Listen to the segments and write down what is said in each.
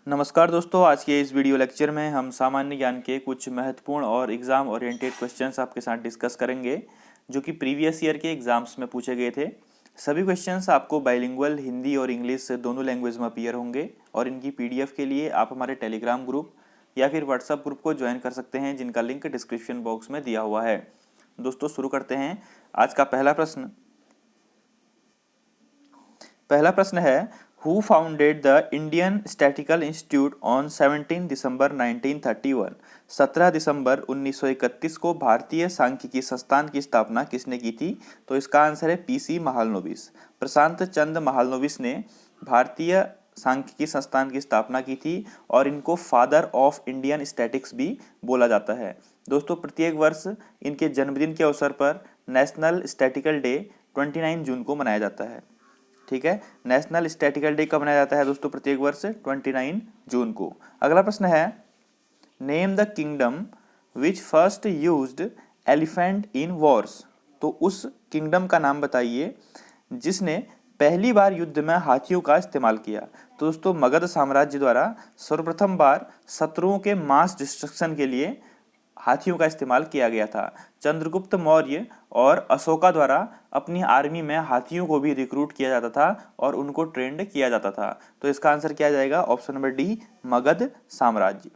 नमस्कार दोस्तों, आज के इस वीडियो लेक्चर में हम सामान्य ज्ञान के कुछ महत्वपूर्ण और एग्जाम ओरिएंटेड क्वेश्चंस आपके साथ डिस्कस करेंगे जो कि प्रीवियस ईयर के एग्जाम्स में पूछे गए थे। सभी क्वेश्चंस आपको बाइलिंगुअल हिंदी और इंग्लिश दोनों लैंग्वेज में अपीयर होंगे और इनकी पीडीएफ के लिए आप हमारे टेलीग्राम ग्रुप या फिर व्हाट्सएप ग्रुप को ज्वाइन कर सकते हैं, जिनका लिंक डिस्क्रिप्शन बॉक्स में दिया हुआ है। दोस्तों शुरू करते हैं। आज का पहला प्रश्न है, who founded the Indian statistical institute on 17 दिसंबर 1931? 17 दिसंबर 1931 को भारतीय सांख्यिकी संस्थान की स्थापना किसने की थी? तो इसका आंसर है पीसी महालनोबिस। प्रशांत चंद्र महालनोबिस ने भारतीय सांख्यिकी संस्थान की स्थापना की थी और इनको फादर ऑफ इंडियन स्टैटिक्स भी बोला जाता है। दोस्तों प्रत्येक वर्ष इनके जन्मदिन के अवसर पर नेशनल स्टैटिकल डे 29 जून को मनाया जाता है। ठीक है, नेशनल स्टैटिकल डे कब मनाया जाता है दोस्तों? प्रत्येक वर्ष 29 जून को। अगला प्रश्न है, name the kingdom which first used elephant in Wars? तो उस किंगडम का नाम बताइए जिसने पहली बार युद्ध में हाथियों का इस्तेमाल किया। तो दोस्तों मगध साम्राज्य द्वारा सर्वप्रथम बार शत्रुओं के मास डिस्ट्रक्शन के लिए हाथियों का इस्तेमाल किया गया था। चंद्रगुप्त मौर्य और अशोका द्वारा अपनी आर्मी में हाथियों को भी रिक्रूट किया जाता था और उनको ट्रेंड किया जाता था। तो इसका आंसर क्या जाएगा? ऑप्शन नंबर डी, मगध साम्राज्य।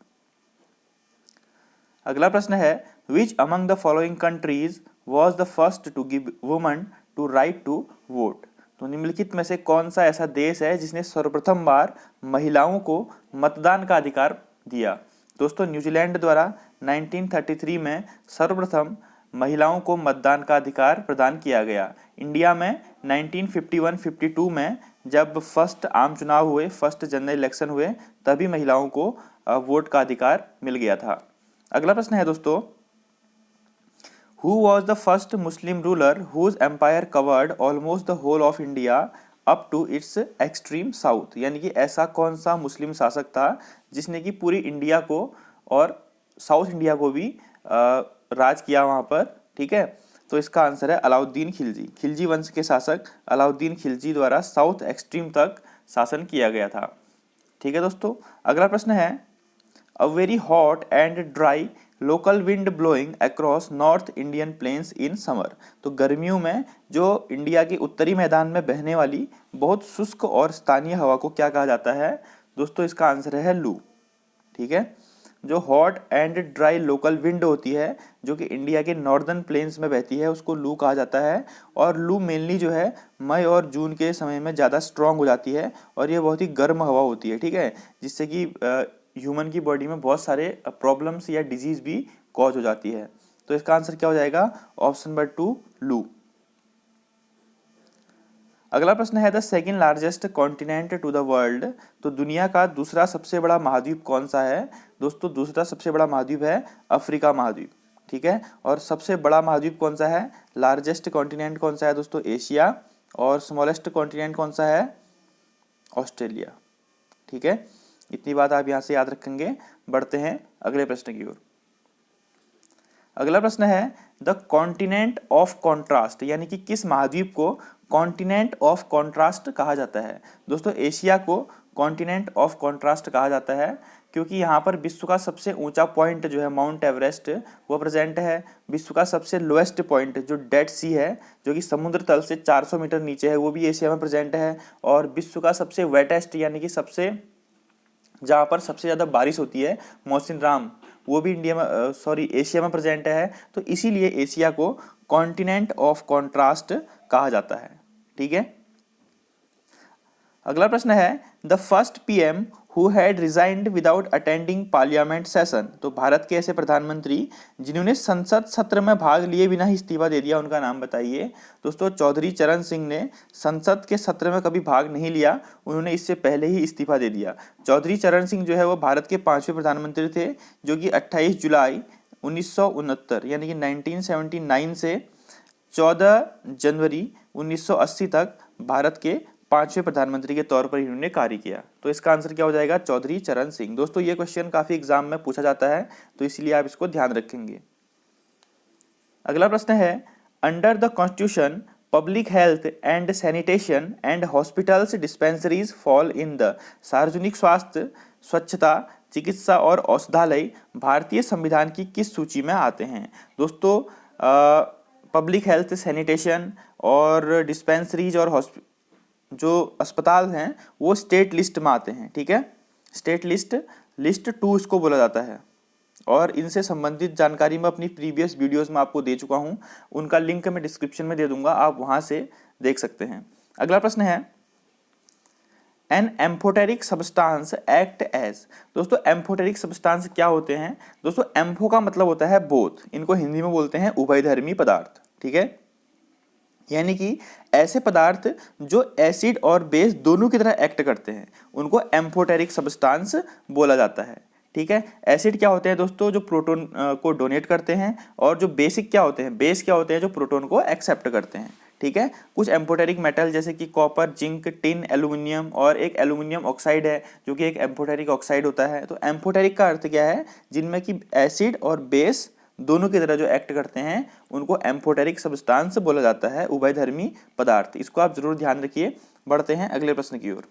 अगला प्रश्न है, which among the following countries was the first to give woman to right to vote? तो निम्नलिखित में से कौन सा ऐसा देश है जिसने सर्वप्रथम बार महिलाओं को मतदान का अधिकार दिया? दोस्तों न्यूजीलैंड द्वारा 1933 में सर्वप्रथम महिलाओं को मतदान का अधिकार प्रदान किया गया। इंडिया में 1951-52 में जब फर्स्ट आम चुनाव हुए, फर्स्ट जनरल इलेक्शन हुए, तभी महिलाओं को वोट का अधिकार मिल गया था। अगला प्रश्न है दोस्तों, who was the first Muslim ruler whose empire covered almost the whole of India up to its extreme south? यानी कि ऐसा कौन सा मुस्लिम शासक था जिसने कि पूरी इंडिया को और साउथ इंडिया को भी राज किया वहां पर। ठीक है, तो इसका आंसर है अलाउद्दीन खिलजी। खिलजी वंश के शासक अलाउद्दीन खिलजी द्वारा साउथ एक्सट्रीम तक शासन किया गया था। ठीक है दोस्तों, अगला प्रश्न है, a very hot and dry local wind blowing across north Indian plains in summer? तो गर्मियों में जो इंडिया के उत्तरी मैदान में बहने वाली बहुत शुष्क और स्थानीय हवा को क्या कहा जाता है दोस्तों? इसका आंसर है लू। ठीक है, जो hot and dry local wind होती है जो कि इंडिया के नॉर्दर्न प्लेन्स में बहती है, उसको लू कहा जाता है। और लू मेनली जो है मई और जून के समय में ज़्यादा स्ट्रांग हो जाती है और ये बहुत ही गर्म हवा होती है। ठीक है, जिससे कि ह्यूमन की बॉडी में बहुत सारे प्रॉब्लम्स या डिजीज भी कॉज हो जाती है। तो इसका आंसर क्या हो जाएगा? ऑप्शन नंबर 2, लू। अगला प्रश्न है, the second largest continent to the world? तो दुनिया का दूसरा सबसे बड़ा महाद्वीप कौन सा है दोस्तों? दूसरा सबसे बड़ा महाद्वीप है अफ्रीका महाद्वीप। ठीक है, और सबसे बड़ा महाद्वीप कौन सा है? लार्जेस्ट कॉन्टिनेंट कौन सा है दोस्तों? एशिया। और स्मॉलेस्ट कॉन्टिनेंट कौन सा है? ऑस्ट्रेलिया। ठीक है, इतनी बात आप यहाँ से याद रखेंगे। बढ़ते हैं अगले प्रश्न की ओर। अगला प्रश्न है, द कॉन्टिनेंट ऑफ कॉन्ट्रास्ट, यानी कि किस महाद्वीप को कॉन्टिनेंट ऑफ कॉन्ट्रास्ट कहा जाता है? दोस्तों एशिया को कॉन्टिनेंट ऑफ कॉन्ट्रास्ट कहा जाता है क्योंकि यहाँ पर विश्व का सबसे ऊंचा पॉइंट जो है माउंट एवरेस्ट वो प्रेजेंट है। विश्व का सबसे लोएस्ट पॉइंट जो डेड सी है जो कि समुद्र तल से 400 मीटर नीचे है, वो भी एशिया में प्रेजेंट है। और विश्व का सबसे वेटेस्ट यानी कि सबसे जहाँ पर सबसे ज़्यादा बारिश होती है मौसिन राम, वो भी एशिया में प्रेजेंट है। तो इसीलिए एशिया को कॉन्टिनेंट ऑफ कॉन्ट्रास्ट कहा जाता है। ठीक है, अगला प्रश्न है, the first PM who had resigned without attending parliament session? तो भारत के ऐसे प्रधानमंत्री जिन्होंने संसद सत्र में भाग लिए बिना ही इस्तीफा दे दिया, उनका नाम बताइए। दोस्तों चौधरी चरण सिंह ने संसद के सत्र में कभी भाग नहीं लिया, उन्होंने इससे पहले ही इस्तीफा दे दिया। चौधरी चरण सिंह जो है वो भारत के 5वें प्रधानमंत्री थे जो कि 28 जुलाई 1969 यानी कि 1979 से 14 जनवरी 1980 तक भारत के 5वें प्रधानमंत्री के तौर पर इन्होंने कार्य किया। तो इसका आंसर क्या हो जाएगा? चौधरी चरण सिंह। दोस्तों ये क्वेश्चन काफी एग्जाम में पूछा जाता है तो इसलिए आप इसको ध्यान रखेंगे। अगला प्रश्न है, under the constitution public health and sanitation and hospitals dispensaries fall in the. सार्वजनिक स्वास्थ्य, स्वच्छता, चिकित्सा और औषधालय भारतीय संविधान की किस सूची में आते हैं? दोस्तों पब्लिक हेल्थ, सैनिटेशन और डिस्पेंसरीज और जो अस्पताल हैं वो स्टेट लिस्ट में आते हैं। ठीक है, स्टेट लिस्ट 2 इसको बोला जाता है और इनसे संबंधित जानकारी मैं अपनी प्रीवियस वीडियोस में आपको दे चुका हूं, उनका लिंक मैं डिस्क्रिप्शन में दे दूंगा, आप वहां से देख सकते हैं। अगला प्रश्न है an amphoteric substance act as. दोस्तों एम्फोटेरिक सब्सटेंस क्या होते हैं? दोस्तों एम्फो का मतलब होता है बोथ, इनको हिंदी में बोलते हैं उभयधर्मी पदार्थ। ठीक है, यानी कि ऐसे पदार्थ जो एसिड और बेस दोनों की तरह एक्ट करते हैं उनको एम्फोटेरिक सब्सटेंस बोला जाता है। ठीक है, एसिड क्या होते हैं दोस्तों? जो प्रोटॉन को डोनेट करते हैं, और जो बेसिक क्या होते हैं? बेस क्या होते हैं? जो प्रोटॉन को एक्सेप्ट करते हैं। ठीक है, कुछ एम्फोटेरिक मेटल जैसे कि कॉपर, जिंक, टिन, एल्यूमिनियम और एक एल्यूमिनियम ऑक्साइड है जो कि एक एम्फोटेरिक ऑक्साइड होता है। तो एम्फोटेरिक का अर्थ क्या है? जिनमें कि एसिड और बेस दोनों की तरह जो एक्ट करते हैं उनको एम्फोटेरिक सब्सटेंस बोला जाता है, उभयधर्मी पदार्थ। इसको आप जरूर ध्यान रखिए। बढ़ते हैं अगले प्रश्न की ओर।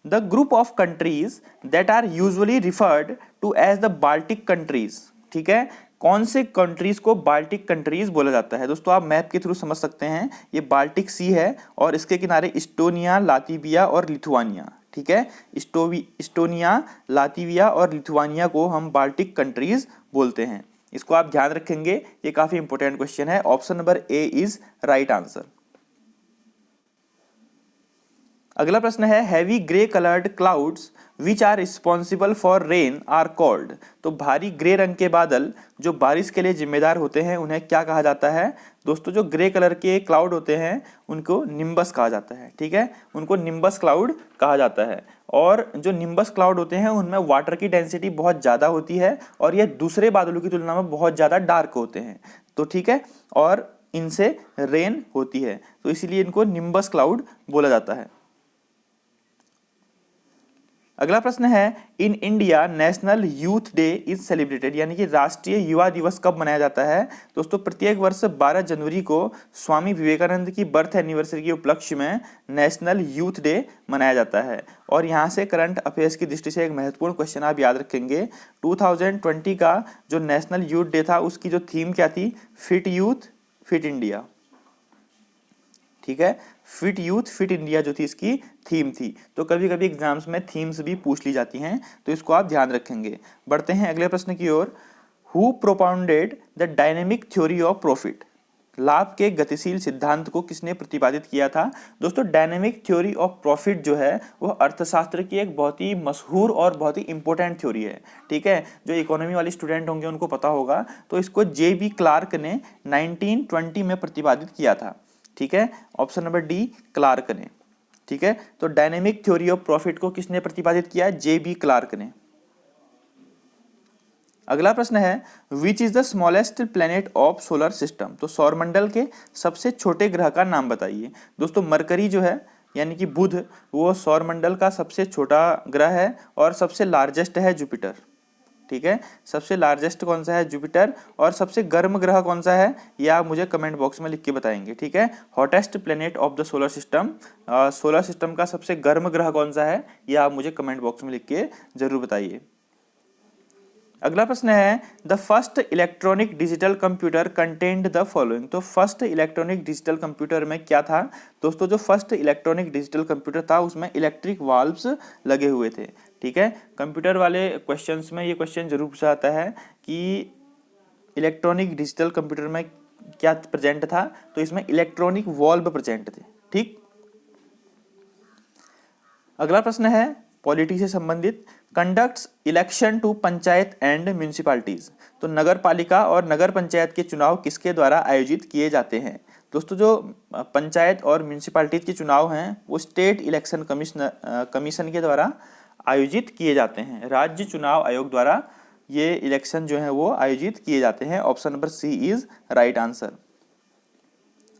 The group of countries that are usually referred to as the Baltic countries. ठीक है, कौन से कंट्रीज को बाल्टिक कंट्रीज बोला जाता है? दोस्तों आप मैप के थ्रू समझ सकते हैं, ये बाल्टिक सी है और इसके किनारे इस्टोनिया, लातविया और लिथुआनिया। ठीक है, इस्टोनिया, लातविया और लिथुआनिया को हम बाल्टिक कंट्रीज बोलते हैं। इसको आप ध्यान रखेंगे, ये काफी इंपॉर्टेंट क्वेश्चन है। Option number A is right answer. अगला प्रश्न है heavy grey coloured clouds which are responsible for rain are called. तो भारी ग्रे रंग के बादल जो बारिश के लिए जिम्मेदार होते हैं उन्हें क्या कहा जाता है? दोस्तों जो ग्रे कलर के क्लाउड होते हैं उनको निम्बस कहा जाता है। ठीक है, उनको निम्बस क्लाउड कहा जाता है। और जो निम्बस क्लाउड होते हैं उनमें वाटर की डेंसिटी बहुत ज़्यादा होती है और ये दूसरे बादलों की तुलना में बहुत ज़्यादा डार्क होते हैं। तो ठीक है, और इनसे रेन होती है, तो इसीलिए इनको निम्बस क्लाउड बोला जाता है। अगला प्रश्न है in India national youth day is celebrated, यानी कि राष्ट्रीय युवा दिवस कब मनाया जाता है? दोस्तों प्रत्येक वर्ष 12 जनवरी को स्वामी विवेकानंद की बर्थ एनिवर्सरी के उपलक्ष्य में नेशनल यूथ डे मनाया जाता है। और यहाँ से करंट अफेयर्स की दृष्टि से एक महत्वपूर्ण क्वेश्चन आप याद रखेंगे, 2020 का जो नेशनल यूथ डे था उसकी जो थीम क्या थी? Fit youth fit India. ठीक है, फिट यूथ फिट इंडिया जो थी इसकी थीम थी। तो कभी कभी एग्जाम्स में थीम्स भी पूछ ली जाती हैं, तो इसको आप ध्यान रखेंगे। बढ़ते हैं अगले प्रश्न की ओर। Who propounded the dynamic theory of profit. लाभ के गतिशील सिद्धांत को किसने प्रतिपादित किया था? दोस्तों डायनेमिक थ्योरी ऑफ प्रॉफिट जो है वो अर्थशास्त्र की एक बहुत ही मशहूर और बहुत ही इंपॉर्टेंट थ्योरी है। ठीक है, जो इकोनॉमी वाले स्टूडेंट होंगे उनको पता होगा। तो इसको जे.बी. क्लार्क ने 1920 में प्रतिपादित किया था। ठीक है, ऑप्शन नंबर डी क्लार्क ने। ठीक है, तो डायनेमिक थ्योरी ऑफ प्रॉफिट को किसने प्रतिपादित किया? जे.बी. क्लार्क ने। अगला प्रश्न है which is the smallest planet of solar system. तो सौरमंडल के सबसे छोटे ग्रह का नाम बताइए। दोस्तों मरकरी जो है यानी कि बुध, वो सौरमंडल का सबसे छोटा ग्रह है और सबसे लार्जेस्ट है जुपिटर। ठीक है, सबसे लार्जेस्ट कौन सा है? जुपिटर। और सबसे गर्म ग्रह कौन सा है? ये आप मुझे कमेंट बॉक्स में लिख के बताएंगे। ठीक है, hottest planet of the solar system, solar system का सबसे गर्म ग्रह कौन सा है, ये आप मुझे कमेंट बॉक्स में लिख के जरूर बताइए। अगला प्रश्न है the first electronic digital computer contained the following. तो फर्स्ट इलेक्ट्रॉनिक डिजिटल कंप्यूटर में क्या था? दोस्तों जो फर्स्ट इलेक्ट्रॉनिक डिजिटल कंप्यूटर था उसमें इलेक्ट्रिक वाल्व्स लगे हुए थे। ठीक है, कंप्यूटर वाले क्वेश्चंस में ये क्वेश्चन जरूर पूछा जाता है कि इलेक्ट्रॉनिक डिजिटल कंप्यूटर में क्या प्रेजेंट था? तो इसमें इलेक्ट्रॉनिक वाल्व प्रेजेंट थे। ठीक, अगला प्रश्न है पॉलिटी से संबंधित, conducts election to panchayat and municipalities. तो नगर पालिका और नगर पंचायत के चुनाव किसके द्वारा आयोजित किए जाते हैं? दोस्तों जो पंचायत और म्यूनिसिपैलिटीज के चुनाव हैं वो स्टेट इलेक्शन कमीशन के द्वारा आयोजित किए जाते हैं। राज्य चुनाव आयोग द्वारा ये इलेक्शन जो है वो आयोजित किए जाते हैं। Option number C is right answer.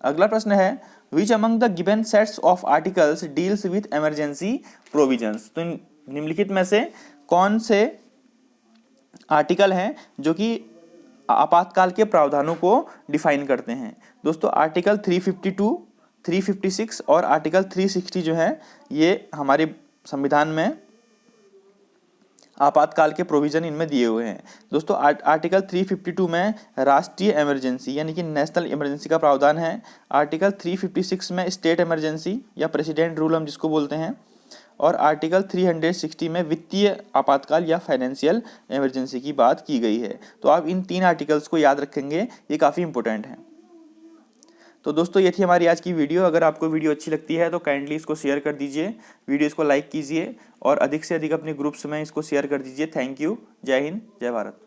अगला प्रश्न है which among the given sets of articles deals with emergency provisions. तो निम्नलिखित में से कौन से आर्टिकल हैं जो कि आपातकाल के प्रावधानों को डिफाइन करते हैं। दोस्तों आर्टिकल 352, 356 और आर्टिकल 360 जो है ये हमारे संविधान में आपातकाल के प्रोविजन इनमें दिए हुए हैं। दोस्तों आर्टिकल 352 में राष्ट्रीय इमरजेंसी यानी कि नेशनल इमरजेंसी का प्रावधान है। आर्टिकल 356 में स्टेट इमरजेंसी या प्रेसिडेंट रूल हम जिसको बोलते हैं, और आर्टिकल 360 में वित्तीय आपातकाल या फाइनेंशियल इमरजेंसी की बात की गई है। तो आप इन 3 आर्टिकल्स को याद रखेंगे, ये काफ़ी इंपॉर्टेंट है। तो दोस्तों ये थी हमारी आज की वीडियो। अगर आपको वीडियो अच्छी लगती है तो काइंडली इसको शेयर कर दीजिए, वीडियोस को लाइक कीजिए और अधिक से अधिक अपने ग्रुप्स में इसको शेयर कर दीजिए। Thank you. जय हिंद, जय भारत।